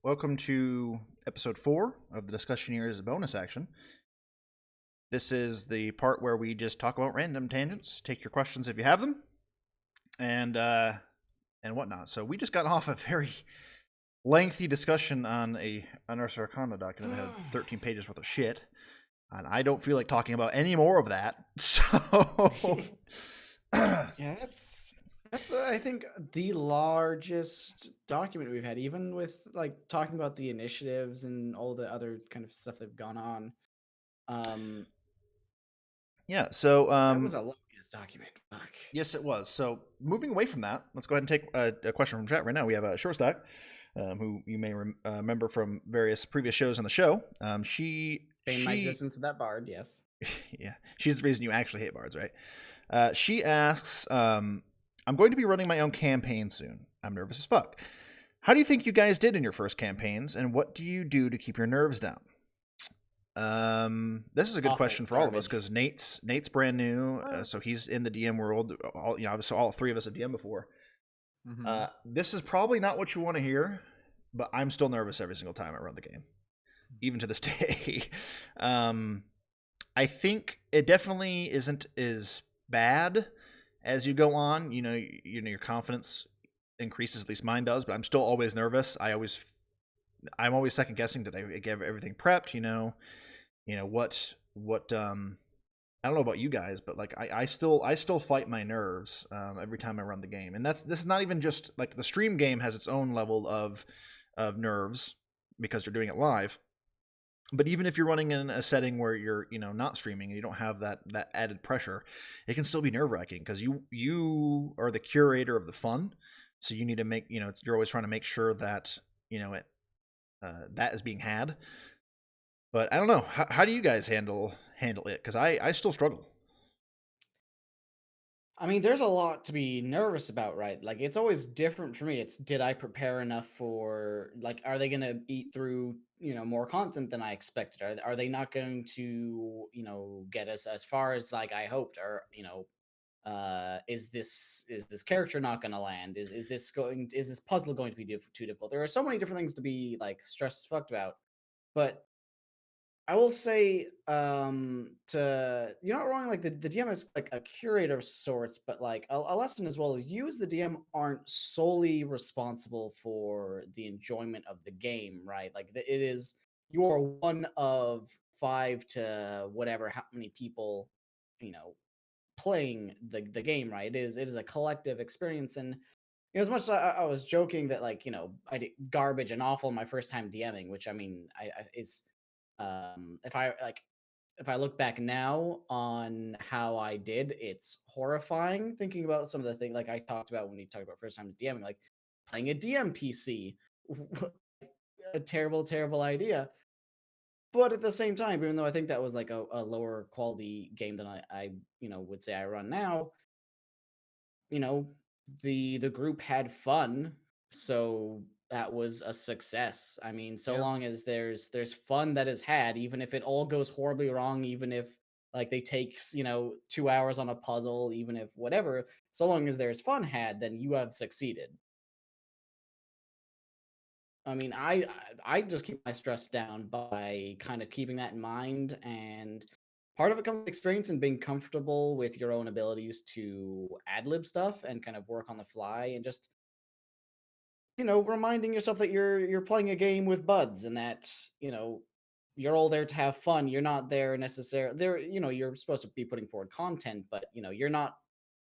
welcome to episode 4 of the Discussioneers bonus action. This is the part where we just talk about random tangents, take your questions if you have them, and whatnot. So we just got off a very lengthy discussion on a Ars Arcana document that had 13 pages worth of shit, and I don't feel like talking about any more of that. So Yeah, that's I think the largest document we've had, even with like talking about the initiatives and all the other kind of stuff that've gone on. Um, yeah, so that was a longest document. Fuck. yes, it was. So moving away from that, let's go ahead and take a question from chat right now. We have a Shortstack, who you may remember from various previous shows on the show. Fame my existence with that bard, yes. Yeah, she's the reason you actually hate bards, right? She asks, I'm going to be running my own campaign soon. I'm nervous as fuck. How do you think you guys did in your first campaigns, and what do you do to keep your nerves down? This is a good Awful, question for all of us garbage. because Nate's brand new, so he's in the DM world. So all three of us have DM before. This is probably not what you want to hear, but I'm still nervous every single time I run the game, even to this day. I think it definitely isn't as bad as you go on. Your confidence increases, at least mine does, but I'm still always nervous. I'm always second guessing. Did I get everything prepped? What I don't know about you guys, but like I still fight my nerves every time I run the game, and this is not even just like the stream game has its own level of nerves because you're doing it live. But even if you're running in a setting where you're not streaming and you don't have that added pressure, it can still be nerve wracking because you are the curator of the fun, so you need to make you're always trying to make sure that it that is being had. But I don't know. How do you guys handle it? Because I still struggle. I mean, there's a lot to be nervous about, right? Like, it's always different for me. It's did I prepare enough for, like, are they going to eat through, more content than I expected? Are they not going to, get us as far as like I hoped? Or, is this character not going to land? Is this puzzle going to be too difficult? There are so many different things to be like stressed fucked about. But I will say, to you're not wrong. Like the DM is like a curator of sorts, but like a lesson as well is you as the DM aren't solely responsible for the enjoyment of the game, right? Like it is you are one of five to whatever how many people, you know, playing the game, right? It is a collective experience, and as much as I was joking that like I did garbage and awful my first time DMing, which I mean I is if I look back now on how I did, it's horrifying thinking about some of the things like I talked about when we talked about first times DMing, like playing a DM PC, a terrible, terrible idea. But at the same time, even though I think that was like a lower quality game than I would say I run now, you know, the group had fun, so that was a success. I mean, so Yeah. long as there's fun that is had, even if it all goes horribly wrong, even if like they take 2 hours on a puzzle, even if whatever, so long as there's fun had, then you have succeeded. I mean, I just keep my stress down by kind of keeping that in mind, and part of it comes with experience and being comfortable with your own abilities to ad lib stuff and kind of work on the fly, and just reminding yourself that you're playing a game with buds, and that you're all there to have fun. You're not there necessarily there. You're supposed to be putting forward content, but you're not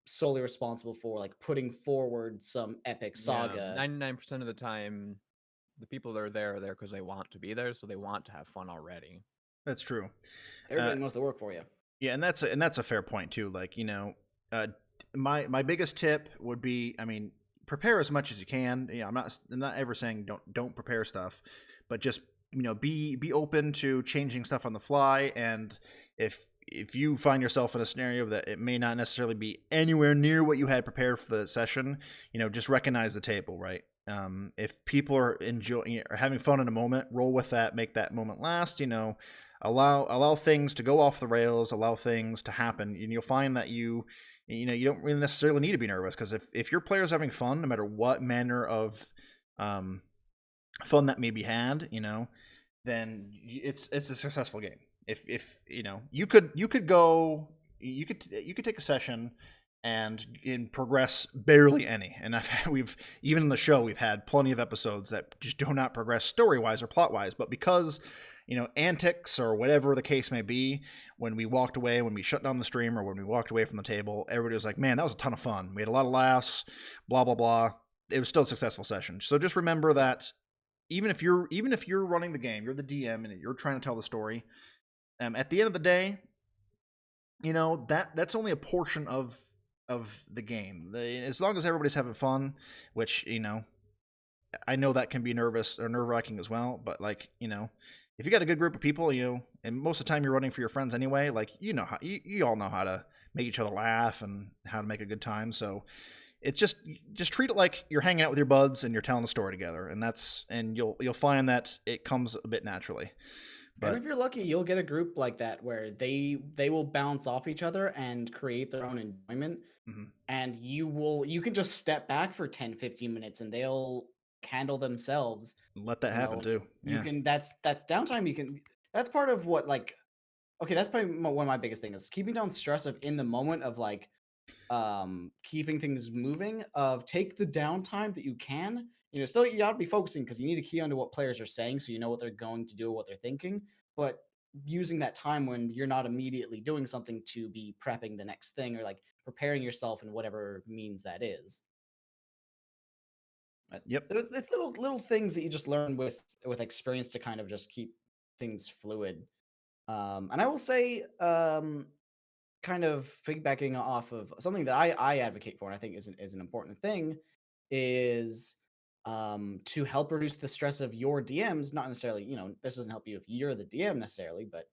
solely responsible for like putting forward some epic Yeah. saga. 99% of the time, the people that are there because they want to be there, so they want to have fun already. That's true. They're doing most of the work for you. Yeah, and that's a fair point too. Like uh, my biggest tip would be, I mean, prepare as much as you can. I'm not ever saying don't prepare stuff, but just be open to changing stuff on the fly. And if you find yourself in a scenario that it may not necessarily be anywhere near what you had prepared for the session, just recognize the table, right? If people are enjoying or having fun in a moment, roll with that, make that moment last. Allow things to go off the rails, allow things to happen, and you'll find that you don't really necessarily need to be nervous, because if your player's having fun, no matter what manner of fun that may be had, then it's a successful game. If you could go, you could take a session and progress barely any. And we've even in the show we've had plenty of episodes that just do not progress story wise or plot wise, but because antics or whatever the case may be, when we walked away, when we shut down the stream, or when we walked away from the table, everybody was like, "Man, that was a ton of fun. We had a lot of laughs, blah blah blah." It was still a successful session. So just remember that even if you're running the game, you're the DM and you're trying to tell the story. At the end of the day, that's only a portion of the game. As long as everybody's having fun, which I know that can be nervous or nerve wracking as well. But if you got a good group of people, and most of the time you're running for your friends anyway, like how you all know how to make each other laugh and how to make a good time. So it's just treat it like you're hanging out with your buds and you're telling a story together, and you'll find that it comes a bit naturally. And But if you're lucky, you'll get a group like that where they will bounce off each other and create their own enjoyment. mhm, And you can just step back for 10, 15 minutes and they'll handle themselves. let that You happen know, too. you Yeah, can that's downtime. That's part of what, like, okay, that's probably one of my biggest things is keeping down stress of in the moment of like keeping things moving, of take the downtime that you can. Still you gotta be focusing because you need to key onto what players are saying so you know what they're going to do, what they're thinking, but using that time when you're not immediately doing something to be prepping the next thing, or like preparing yourself in whatever means that is. yep, It's little things that you just learn with experience to kind of just keep things fluid. And I will say, kind of piggybacking off of something that I advocate for, and I think is an important thing, is to help reduce the stress of your DMs. Not necessarily, this doesn't help you if you're the DM necessarily, but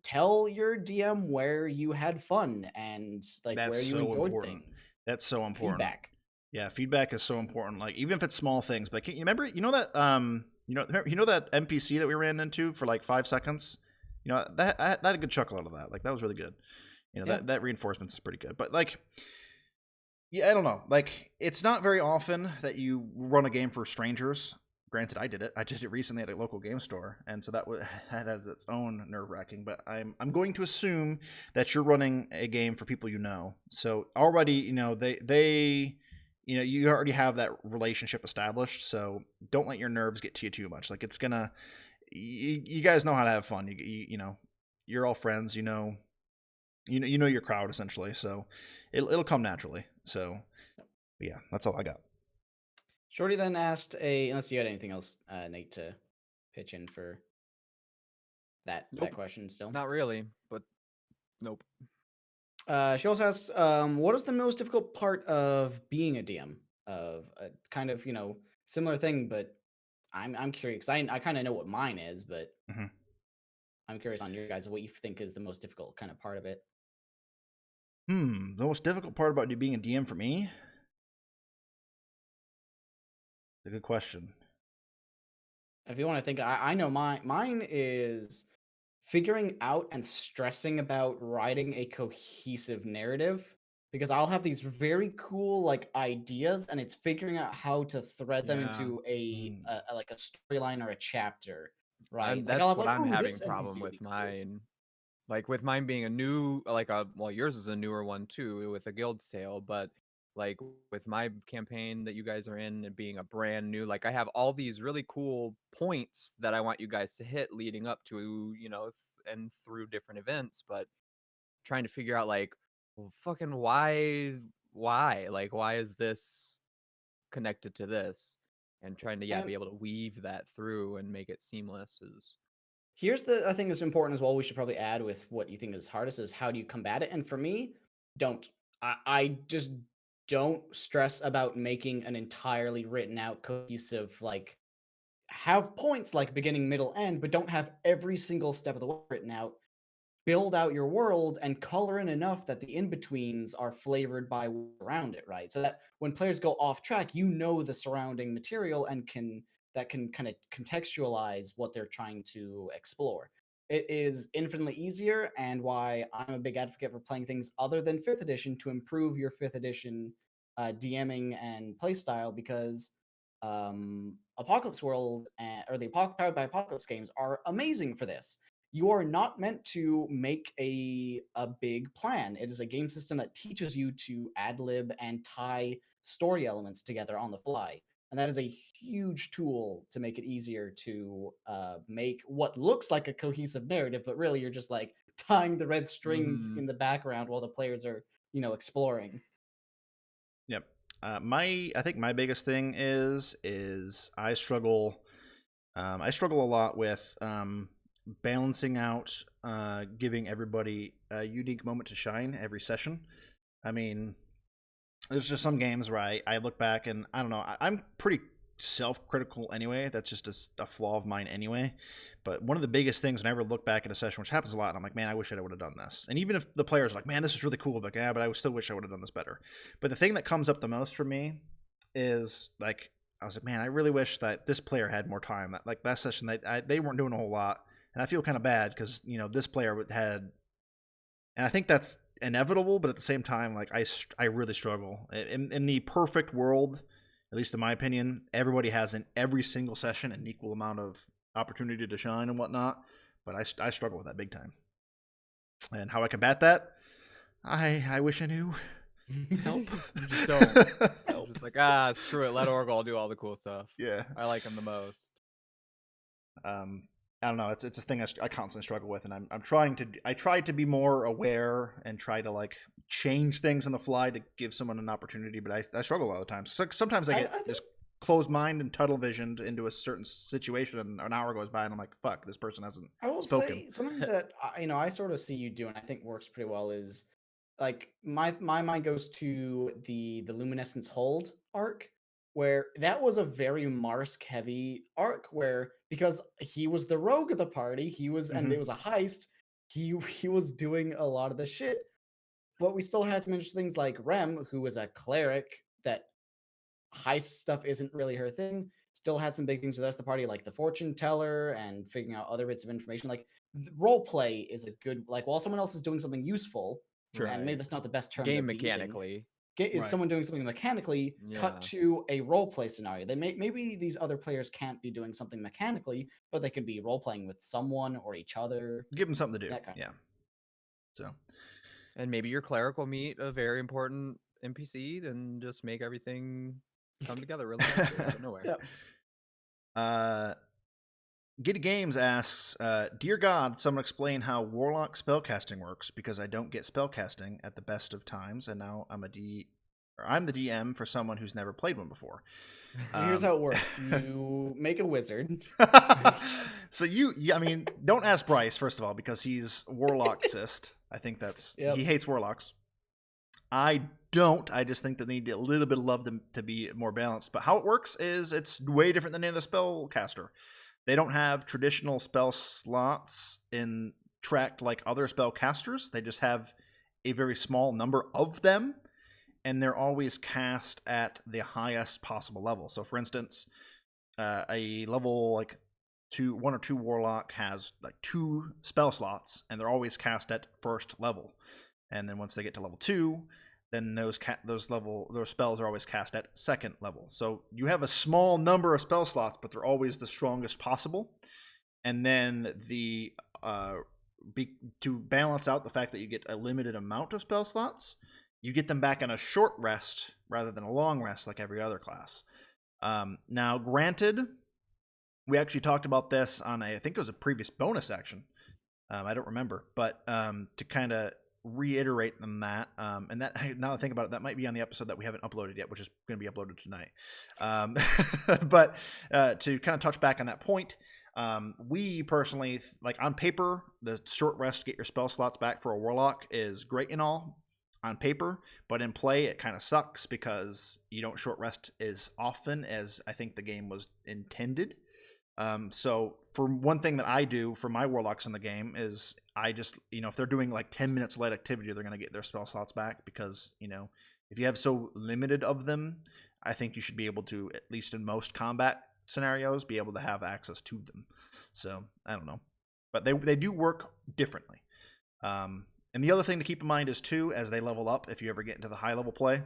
tell your DM where you had fun and like that's where you so enjoyed important. things. That's so important. Feedback. Yeah, feedback is so important. Like even if it's small things, but you remember, that NPC that we ran into for like 5 seconds. That I had a good chuckle out of that. Like that was really good. Yeah. That reinforcements is pretty good. But like, yeah, I don't know. Like it's not very often that you run a game for strangers. Granted, I did it. I did it recently at a local game store, and so that had its own nerve wracking. But I'm going to assume that you're running a game for people you know. So already, they you already have that relationship established. So don't let your nerves get to you too much. Like it's gonna, you guys know how to have fun. You're all friends. You know your crowd essentially. So it'll come naturally. So yeah, that's all I got. Shorty then asked unless you had anything else, Nate, to pitch in for that Nope, question still. not really, but nope. She also asked, what is the most difficult part of being a DM? Of a kind of, similar thing, but I'm curious. I kind of know what mine is, but Mhm. I'm curious on your guys what you think is the most difficult kind of part of it. The most difficult part about you being a DM for me? A good question. If you want to think, I know mine is figuring out and stressing about writing a cohesive narrative, because I'll have these very cool like ideas and it's figuring out how to thread them Yeah, into Mm, like a storyline or a chapter, right? I'm Like I'll that's have what like, I'm oh, having this problem NPC would with be cool. mine. Like with mine being a new, like a well, yours is a newer one too, with a guild sale, but like with my campaign that you guys are in and being a brand new, like I have all these really cool points that I want you guys to hit leading up to, and through different events, but trying to figure out like, well, fucking why? Like why is this connected to this? And trying to, yeah, And be able to weave that through and make it seamless is here's the I think is important as well. We should probably add with what you think is hardest is how do you combat it? And for me, don't. I just don't stress about making an entirely written out cohesive, like, have points like beginning, middle, end, but don't have every single step of the way written out. Build out your world and color in enough that the in-betweens are flavored by what's around it, right? So that when players go off track, you know the surrounding material and can kind of contextualize what they're trying to explore. It is infinitely easier, and why I'm a big advocate for playing things other than fifth edition to improve your fifth edition DMing and playstyle, because Apocalypse World or the Powered by Apocalypse games are amazing for this. You are not meant to make a big plan. It is a game system that teaches you to ad lib and tie story elements together on the fly. And that is a huge tool to make it easier to make what looks like a cohesive narrative, but really you're just like tying the red strings in the background while the players are, exploring. Yep. I think my biggest thing is I struggle a lot with balancing out giving everybody a unique moment to shine every session. I mean, there's just some games where I look back and I don't know, I'm pretty self-critical anyway. That's just a flaw of mine anyway. But one of the biggest things when I ever look back at a session, which happens a lot, and I'm like, man, I wish I would have done this. And even if the players are like, man, this is really cool, but yeah, but I still wish I would have done this better. But the thing that comes up the most for me is like, I was like, man, I really wish that this player had more time. Like last session, they weren't doing a whole lot, and I feel kind of bad because this player had, and I think that's inevitable, but at the same time, like I really struggle in the perfect world. At least in my opinion, everybody has in every single session an equal amount of opportunity to shine and whatnot. But I struggle with that big time. And how I combat that, I wish I knew. Help. You just don't. Help. Just like, screw it. Let Orgol do all the cool stuff. Yeah. I like him the most. I don't know. It's a thing I constantly struggle with, and I try to be more aware and try to like change things on the fly to give someone an opportunity, but I struggle a lot of times. So sometimes I get this closed mind and tunnel visioned into a certain situation, and an hour goes by, and I'm like, "Fuck, this person hasn't spoken." I will say something that I sort of see you do, and I think works pretty well is like my mind goes to the Luminescence Hold arc, where that was a very Marsk heavy arc, where because he was the rogue of the party, and it was a heist, he was doing a lot of the shit. But we still had some interesting things like Rem, who was a cleric that heist stuff isn't really her thing. Still had some big things with the rest of the party, like the fortune teller and figuring out other bits of information. Like role play is a good, like while someone else is doing something useful, Sure. and maybe that's not the best term. Game mechanically. Is someone doing something mechanically, cut to a role play scenario. Maybe these other players can't be doing something mechanically, but they could be role playing with someone or each other. Give them something to do. Yeah. So. And maybe your cleric will meet a very important NPC, then just make everything come together really nicely out of nowhere. Giddy Games asks, Dear God, someone explain how Warlock spellcasting works, because I don't get spellcasting at the best of times, and now I'm the DM for someone who's never played one before. So here's how it works. You make a wizard. So I mean, don't ask Bryce, first of all, because he's Warlock-cist. I think he hates Warlocks. I don't. I just think that they need a little bit of love to be more balanced. But how it works is it's way different than any other spellcaster. They don't have traditional spell slots in tracked like other spellcasters. They just have a very small number of them, and they're always cast at the highest possible level. So, for instance, a level like 1 or 2 Warlock has like 2 spell slots, and they're always cast at first level. And then once they get to level 2, then those spells are always cast at second level. So you have a small number of spell slots, but they're always the strongest possible. And then to balance out the fact that you get a limited amount of spell slots, you get them back on a short rest rather than a long rest like every other class. Now, granted, we actually talked about this on I think it was a previous bonus action. I don't remember, but to kind of reiterate on that, and that now that I think about it, that might be on the episode that we haven't uploaded yet, which is going to be uploaded tonight. But to kind of touch back on that point, we personally, like on paper, the short rest to get your spell slots back for a Warlock is great and all on paper, but in play it kind of sucks because you don't short rest as often as I think the game was intended. So for one thing that I do for my Warlocks in the game is I just, if they're doing like 10 minutes light activity, they're going to get their spell slots back because, if you have so limited of them, I think you should be able to, at least in most combat scenarios, be able to have access to them. So I don't know, but they do work differently. And the other thing to keep in mind is too, as they level up, if you ever get into the high level play,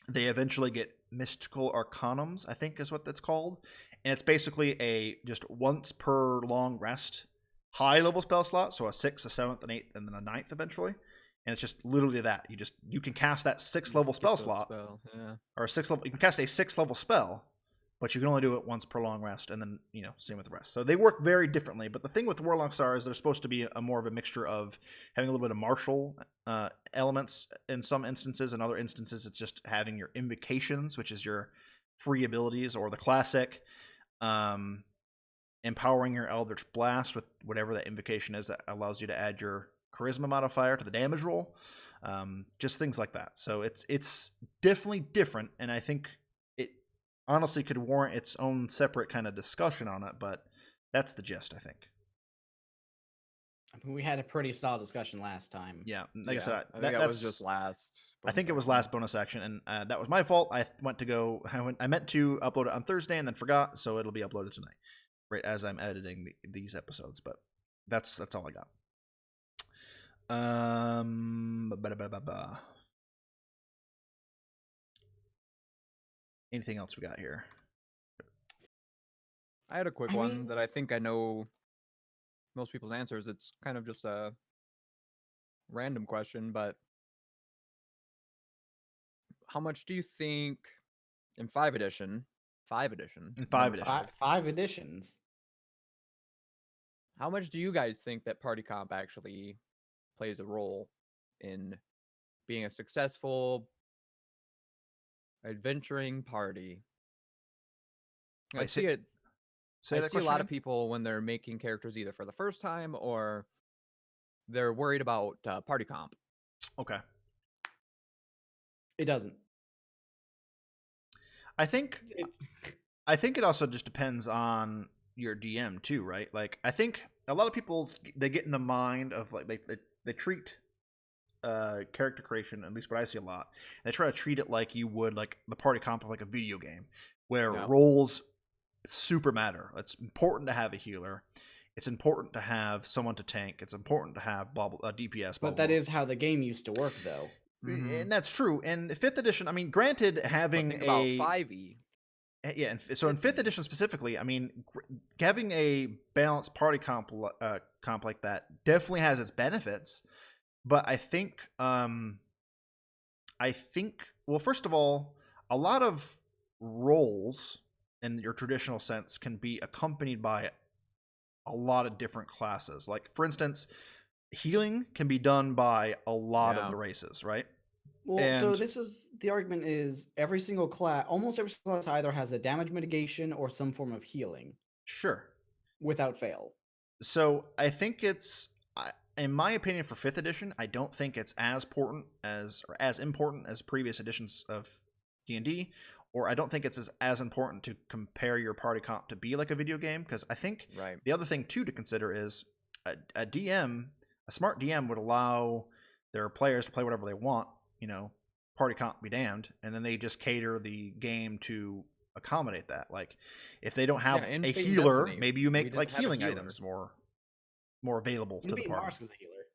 they eventually get mystical arcanums, I think is what that's called. and it's basically a just once per long rest high level spell slot, so a 6th, a 7th, an 8th, and then a 9th eventually. And it's just literally that you can cast that 6th level spell slot, Yeah. or a 6th level. You can cast a 6th level spell, but you can only do it once per long rest, and then same with the rest. So they work very differently. But the thing with warlocks is they're supposed to be a more of a mixture of having a little bit of martial elements in some instances. In other instances, it's just having your invocations, which is your free abilities, or the classic empowering your Eldritch Blast with whatever that invocation is that allows you to add your charisma modifier to the damage roll. Just things like that. So it's definitely different, and I think it honestly could warrant its own separate kind of discussion on it, but that's the gist, I think. I mean, we had a pretty solid discussion last time. Yeah, like I said, I think that was just last. I think it was last bonus action, and that was my fault. I meant to upload it on Thursday and then forgot, so it'll be uploaded tonight, right as I'm editing these episodes. But that's all I got. Anything else we got here? I had a quick one that I think I know most people's answers. It's kind of just a random question, but how much do you think in 5th edition? In 5th edition. 5 editions. How much do you guys think that party comp actually plays a role in being a successful adventuring party? I see it. I see a lot of people when they're making characters either for the first time or they're worried about party comp. Okay. It doesn't. I think it also just depends on your DM too, right? Like, I think a lot of people, they get in the mind of like they treat character creation, at least what I see a lot, they try to treat it like you would like the party comp of like a video game, where roles super matter. It's important to have a healer. It's important to have someone to tank. It's important to have DPS. But that is how the game used to work, though. And that's true. And 5th edition, I mean, granted, having about 5e. Yeah, and so in 5th edition specifically, I mean, having a balanced party comp like that definitely has its benefits. But I think, well, first of all, a lot of roles in your traditional sense can be accompanied by a lot of different classes. Like, for instance, healing can be done by a lot of the races, right? Well, so this is the argument: is almost every single class either has a damage mitigation or some form of healing. Sure. Without fail. So I think it's, in my opinion, for 5th edition, I don't think it's as important as previous editions of D&D, or I don't think it's as important to compare your party comp to be like a video game, because I think the other thing too to consider is a smart DM would allow their players to play whatever they want, party comp be damned, and then they just cater the game to accommodate that. Like, if they don't have a healer, maybe you make like healing items more available to the party. Marsk is a healer.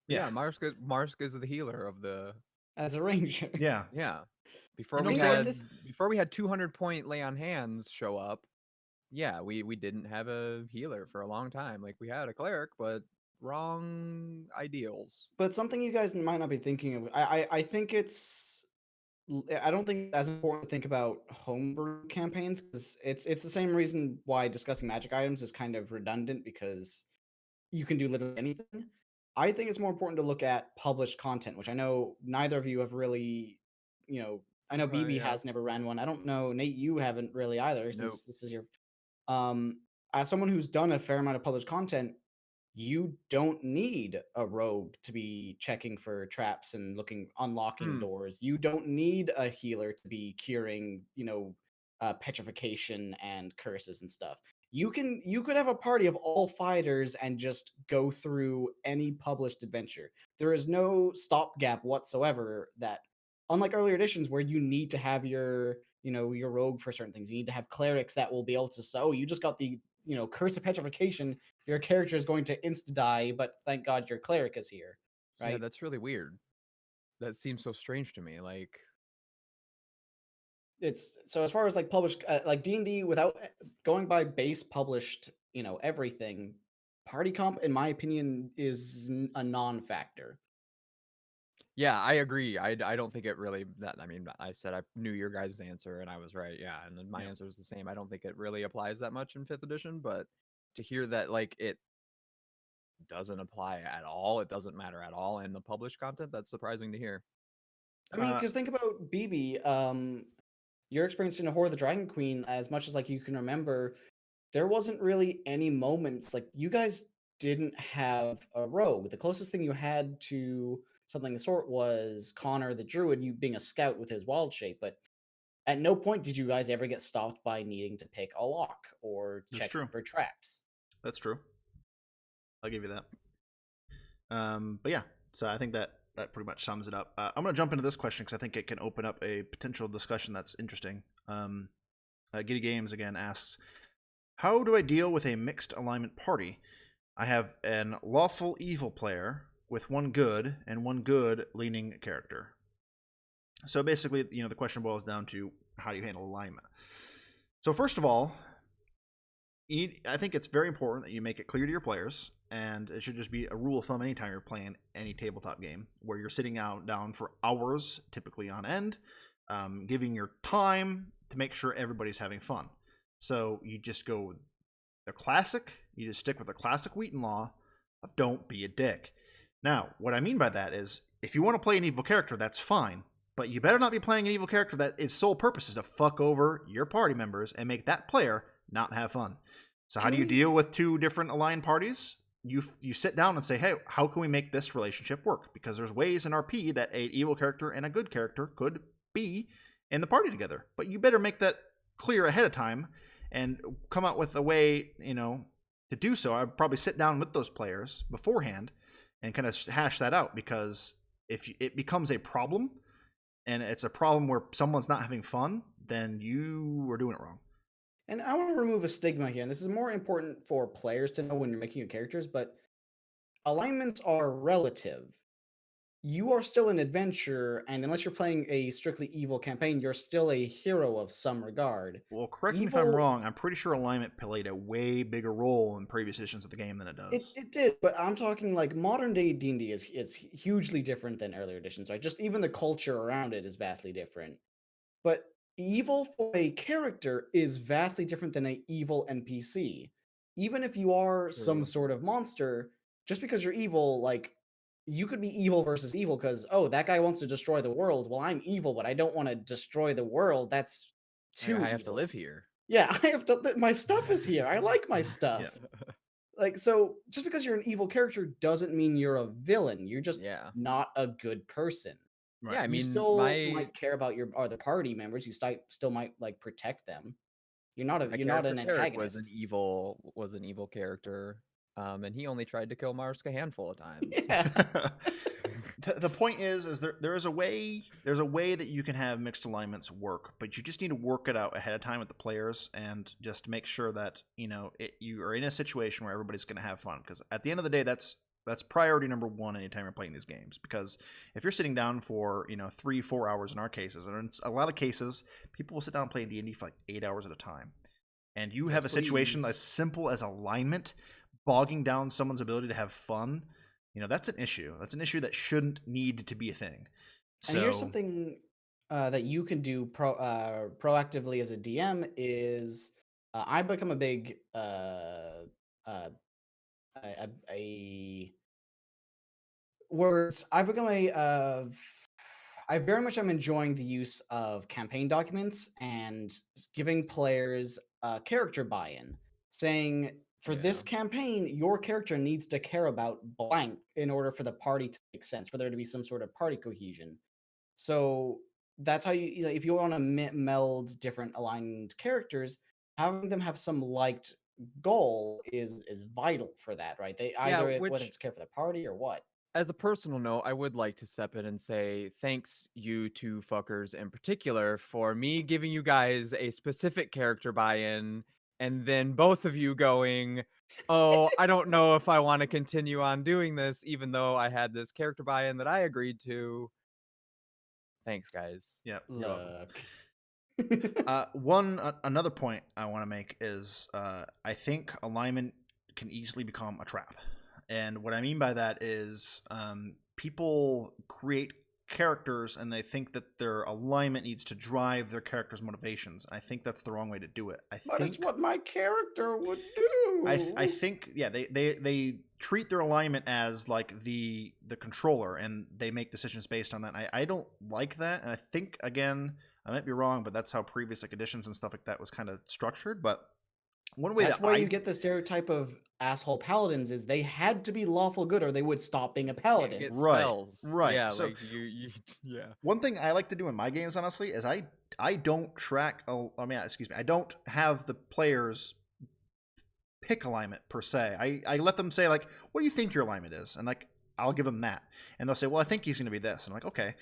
Yeah, Marsk is the healer of the as a ranger. Yeah. Before we had 200-point lay on hands show up, we didn't have a healer for a long time. Like, we had a cleric, but wrong ideals. But something you guys might not be thinking of, I think I don't think it's as important to think about homebrew campaigns, because it's the same reason why discussing magic items is kind of redundant, because you can do literally anything. I think it's more important to look at published content, which I know neither of you have really, I know BB has never ran one. I don't know, Nate, you haven't really either, since this is your as someone who's done a fair amount of published content, you don't need a rogue to be checking for traps and unlocking doors. You don't need a healer to be curing, petrification and curses and stuff. You could have a party of all fighters and just go through any published adventure. There is no stopgap whatsoever, that unlike earlier editions where you need to have your rogue for certain things. You need to have clerics that will be able to say, oh, you just got the curse of petrification, your character is going to insta die, but thank God your cleric is here, right? Yeah, that's really weird. That seems so strange to me. Like, it's so as far as like published like D&D without going by base published, everything, party comp in my opinion is a non-factor. Yeah, I agree. I don't think it really that I mean, I said I knew your guys' answer and I was right. Yeah, and then my Yeah. answer is the same. I don't think it really applies that much in 5th edition, but to hear that like it doesn't apply at all, it doesn't matter at all in the published content, that's surprising to hear. I mean, Uh, because think about BB, your experience in a Horror of the Dragon Queen, as much as like you can remember, there wasn't really any moments like you guys didn't have a rogue. The closest thing you had to something of the sort was Connor the Druid, you being a scout with his wild shape, but at no point did you guys ever get stopped by needing to pick a lock or that's check true. for traps. That's true. I'll give you that. But yeah, so I think that pretty much sums it up. I'm going to jump into this question because I think it can open up a potential discussion that's interesting. Giddy Games again asks, how do I deal with a mixed alignment party? I have an lawful evil player with one good and one good leaning character. So basically, the question boils down to how do you handle alignment? So first of all, I think it's very important that you make it clear to your players, and it should just be a rule of thumb anytime you're playing any tabletop game where you're sitting down for hours, typically on end, giving your time to make sure everybody's having fun. So you just go the classic, you just stick with the classic Wheaton law of don't be a dick. Now, what I mean by that is if you want to play an evil character, that's fine, but you better not be playing an evil character that its sole purpose is to fuck over your party members and make that player not have fun. So how do you deal with two different aligned parties? You sit down and say, hey, how can we make this relationship work? Because there's ways in RP that an evil character and a good character could be in the party together. But you better make that clear ahead of time and come up with a way, to do so. I'd probably sit down with those players beforehand and kind of hash that out, because if it becomes a problem and it's a problem where someone's not having fun, then you are doing it wrong. And I want to remove a stigma here, and this is more important for players to know when you're making your characters, but alignments are relative. You are still an adventurer, and unless you're playing a strictly evil campaign, you're still a hero of some regard. Well, correct me if I'm wrong. I'm pretty sure alignment played a way bigger role in previous editions of the game than it does. It did, but I'm talking like modern day D&D is hugely different than earlier editions, right? Just even the culture around it is vastly different. But evil for a character is vastly different than a evil NPC. Even if you are some True. sort of monster, just because you're evil, like you could be evil versus evil because that guy wants to destroy the world. Well, I'm evil, but I don't want to destroy the world. That's too I have to evil. live here. Yeah, I have to. My stuff is here. I like my stuff. Yeah. Like, so just because you're an evil character doesn't mean you're a villain. You're just Yeah. not a good person. Right. Yeah, I You mean, still my might care about your other party members. You still might like protect them. You're not my you're not character an Tarek was antagonist. an evil character, and he only tried to kill Marsk a handful of times. Yeah. The point is there is a way that you can have mixed alignments work, but you just need to work it out ahead of time with the players and just make sure that you are in a situation where everybody's going to have fun, because at the end of the day that's priority number one anytime you're playing these games. Because if you're sitting down for 3-4 hours in our cases, and in a lot of cases people will sit down and play D&D for like 8 hours at a time, and you have a situation as simple as alignment bogging down someone's ability to have fun, that's an issue. That's an issue that shouldn't need to be a thing. And here's something that you can do proactively as a DM is I become a big words. I've become I very much am enjoying the use of campaign documents and giving players character buy-in, saying for this campaign, your character needs to care about blank in order for the party to make sense, for there to be some sort of party cohesion. So that's how if you want to meld different aligned characters, having them have some liked goal is vital for that, right? They either whether it's care for the party or what. As a personal note, I would like to step in and say thanks, you two fuckers in particular, for me giving you guys a specific character buy-in, and then both of you going, oh, I don't know if I want to continue on doing this, even though I had this character buy-in that I agreed to. Thanks, guys. Yeah. Look. Another point I want to make is I think alignment can easily become a trap, and what I mean by that is people create characters and they think that their alignment needs to drive their character's motivations. I think that's the wrong way to do it. But it's what my character would do. I think they treat their alignment as like the controller and they make decisions based on that. I don't like that, and I think again I might be wrong, but that's how previous like editions and stuff like that was kind of structured. But one way That's why you get the stereotype of asshole paladins is they had to be lawful good or they would stop being a paladin. Get Right, spells. right. Yeah, So- like you yeah. one thing I like to do in my games, honestly, is I don't track. Excuse me. I don't have the players pick alignment per se. I let them say like, "What do you think your alignment is?" And like, I'll give them that, and they'll say, "Well, I think he's going to be this." And I'm like, "Okay."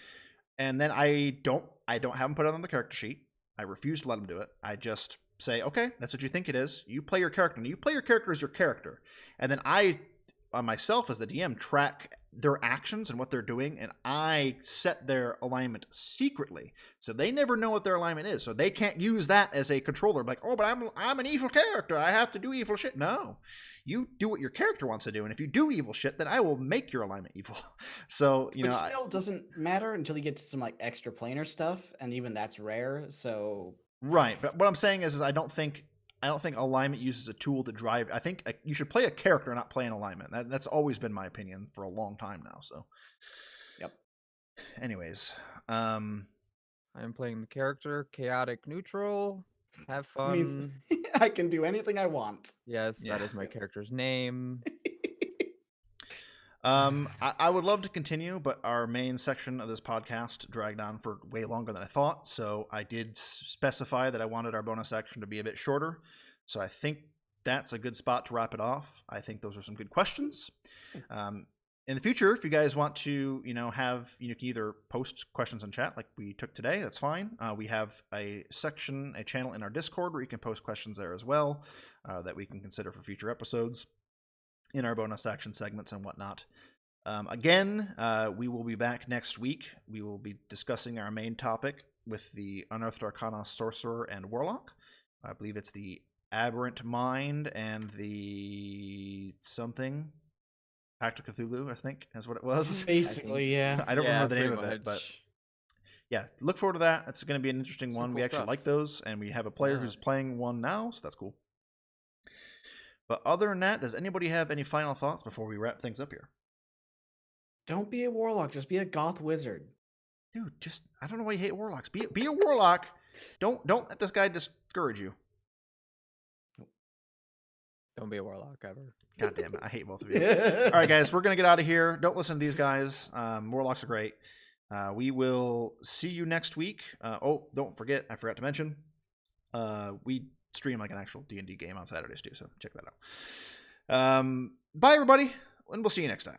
And then I don't have them put it on the character sheet. I refuse to let them do it. I just say, "Okay, that's what you think it is. You play your character. And you play your character as your character." And then I, myself as the DM, track their actions and what they're doing, and I set their alignment secretly, so they never know what their alignment is. So they can't use that as a controller, like, "Oh, but I'm an evil character. I have to do evil shit." No, you do what your character wants to do, and if you do evil shit, then I will make your alignment evil. So Which still doesn't matter until you get to some like extra planar stuff, and even that's rare. So right. But what I'm saying is I don't think alignment uses a tool to drive. I think you should play a character, not play an alignment. That's always been my opinion for a long time now. So, yep. Anyways, I am playing the character, chaotic neutral. Have fun. Means I can do anything I want. Yes, Yeah. that is my character's name. I would love to continue, but our main section of this podcast dragged on for way longer than I thought. So I did specify that I wanted our bonus section to be a bit shorter. So I think that's a good spot to wrap it off. I think those are some good questions. In the future, if you guys want to, have, you can either post questions in chat like we took today. That's fine. We have a channel in our Discord where you can post questions there as well that we can consider for future episodes in our bonus action segments and whatnot. Again, we will be back next week. We will be discussing our main topic with the Unearthed Arcana Sorcerer and Warlock. I believe it's the Aberrant Mind and the something. Pact of Cthulhu, I think, is what it was. Basically, yeah. I don't remember the name of pretty it, but much. yeah, look forward to that. It's going to be an interesting Some one. We cool actually stuff. like those, and we have a player Yeah. who's playing one now, so that's cool. But other than that, does anybody have any final thoughts before we wrap things up here? Don't be a warlock. Just be a goth wizard. Dude, I don't know why you hate warlocks. Be a warlock. Don't let this guy discourage you. Don't be a warlock ever. God damn it, I hate both of you. All right, guys, we're gonna get out of here. Don't listen to these guys. Warlocks are great. We will see you next week. Don't forget, I forgot to mention, we stream like an actual D&D game on Saturdays too, so check that out. Bye, everybody, and we'll see you next time.